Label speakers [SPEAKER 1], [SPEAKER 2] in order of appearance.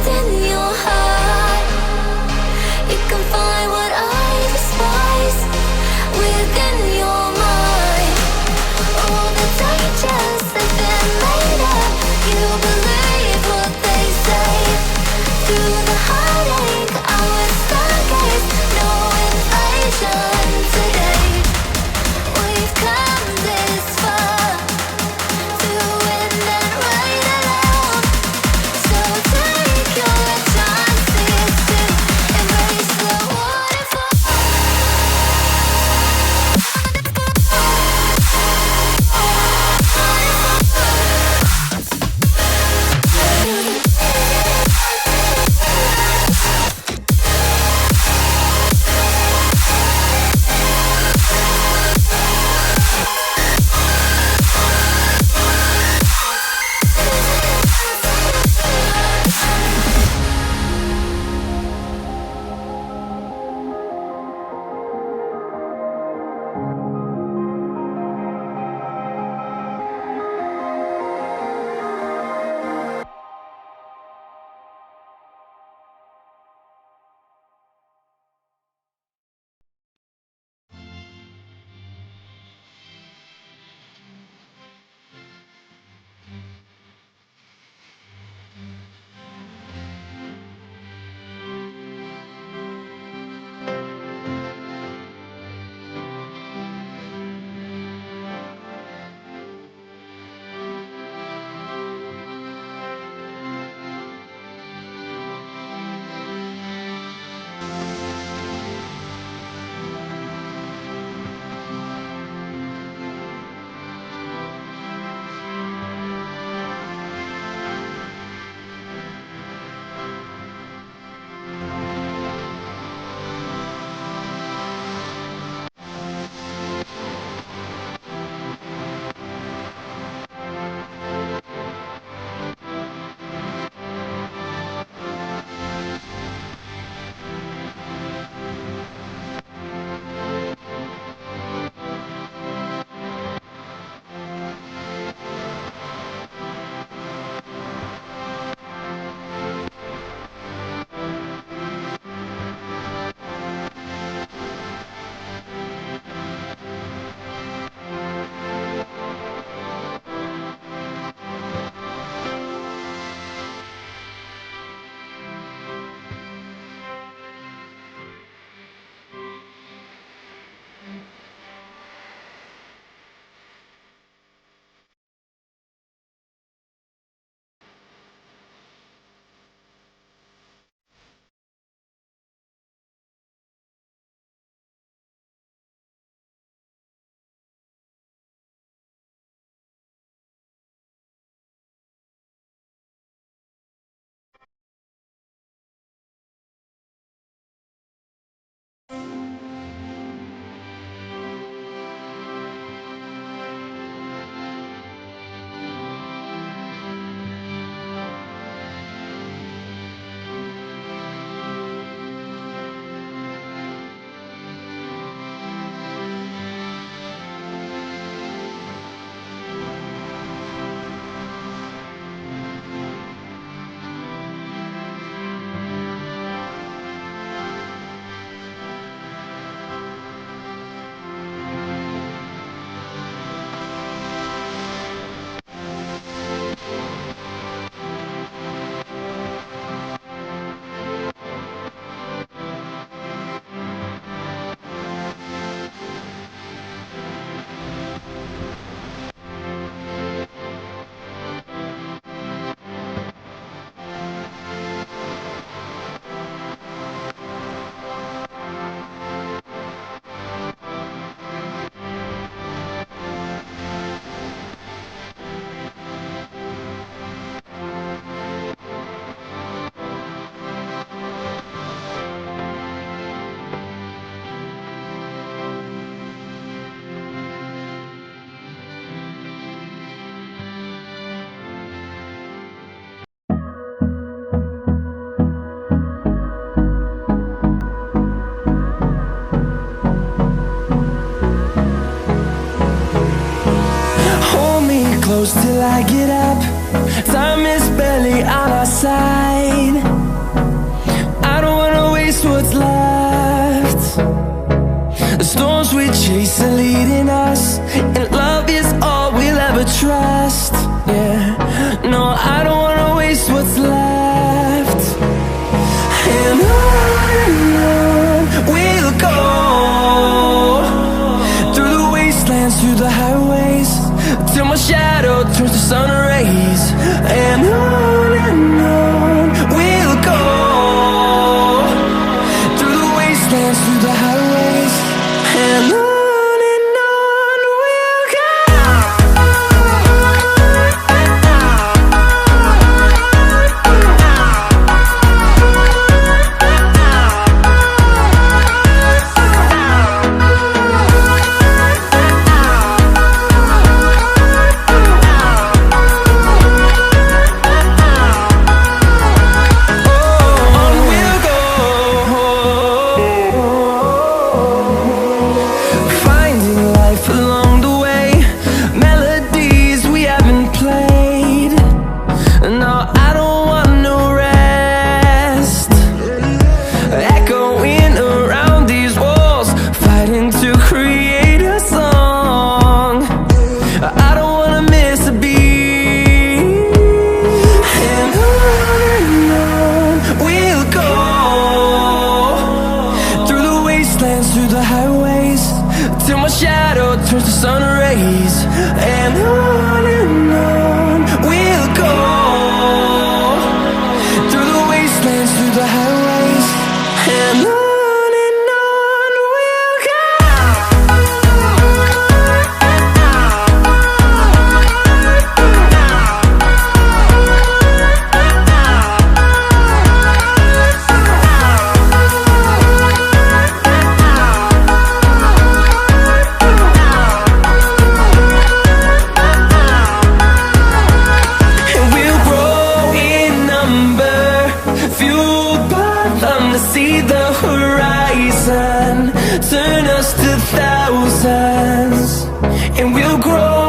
[SPEAKER 1] within your heart. You can find what I despise within your mind. All the dangers have been made up. You believe what they say. Through the heartache, I would stargaze. No invasion today. We've come this far to win and ride alone. So take your chances to embrace the waterfall.
[SPEAKER 2] close till I get up. Time is barely on our side. waste what's left. The storms we chase are leading us, and love is all we'll ever trust. Yeah, no, I don't wanna waste what's left. And on we'll go, through the wastelands, through the highways, till my shadow turns to sun rays. And on we'll go, through the wastelands, through the highways, and on we'll go. Through the highways, till my shadow turns to sun rays. And on we'll go, through the wastelands, through the highways, and on we'll go. See the horizon turn us to thousands, and we'll grow